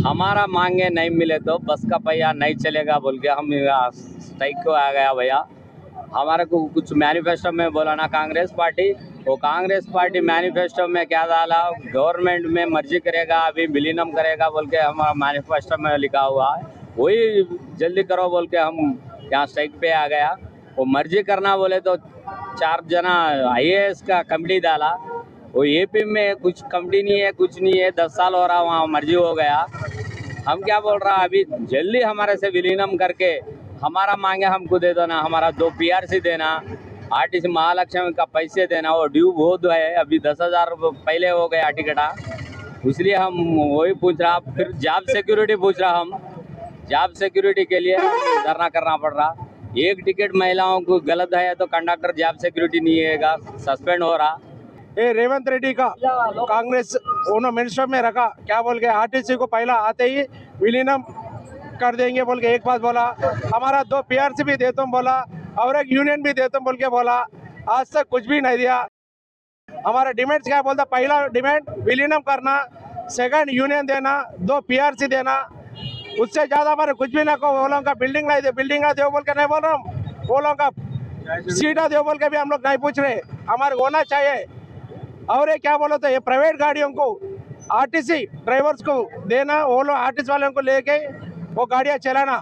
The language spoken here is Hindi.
हमारा मांगे नहीं मिले तो बस का पहिया नहीं चलेगा बोल के हम स्ट्राइक को आ गया भैया। हमारे को कुछ मैनिफेस्टो में बोला ना कांग्रेस पार्टी, वो कांग्रेस पार्टी मैनिफेस्टो में क्या डाला, गवर्नमेंट में मर्जी करेगा, अभी विलीनम करेगा बोल के हमारा मैनिफेस्टो में लिखा हुआ है। वही जल्दी करो बोल के हम यहाँ स्ट्राइक पे आ गया। वो मर्जी करना बोले तो 4 जना IAS का कमेटी डाला, वो AP में कुछ कमेटी नहीं है, कुछ नहीं है, 10 साल हो रहा वहाँ मर्जी हो गया। हम क्या बोल रहा अभी जल्दी हमारे से विलीनम करके हमारा मांगे हमको दे दो ना, हमारा 2 PRC देना, RTC महालक्ष्मी का पैसे देना, वो ड्यू बहुत है, अभी 10,000 पहले हो गया टिकटा, इसलिए हम वही पूछ रहा। फिर जॉब सिक्योरिटी पूछ रहा, हम जॉब सिक्योरिटी के लिए धरना करना पड़ रहा। एक टिकट महिलाओं को गलत है तो कंडक्टर जॉब सिक्योरिटी नहीं है, सस्पेंड हो रहा। ये रेवंत रेड्डी का कांग्रेस उन्होंने मिनिस्टर में रखा, क्या बोल के RTC को पहला आते ही विलीनम कर देंगे बोल के एक बात बोला, हमारा 2 PRC भी देता हूँ बोला और एक यूनियन भी देता हूँ बोल के बोला, आज तक कुछ भी नहीं दिया। हमारा डिमांड्स क्या बोलता, पहला डिमांड विलीनम करना, सेकंड यूनियन देना, 2 PRC देना, उससे ज़्यादा हमारे कुछ भी ना को। वो लोगों का बिल्डिंग ला दे, बिल्डिंग दे बोल के नहीं बोल रहा हम, वो लोगों का सीटा दे बोल के भी हम लोग नहीं पूछ रहे, हमारे होना चाहिए। और ये क्या बोलो तो ये प्राइवेट गाड़ियों को RTC ड्राइवर्स को देना, वो लोग RTC वालों को लेके वो गाड़ियाँ चलाना,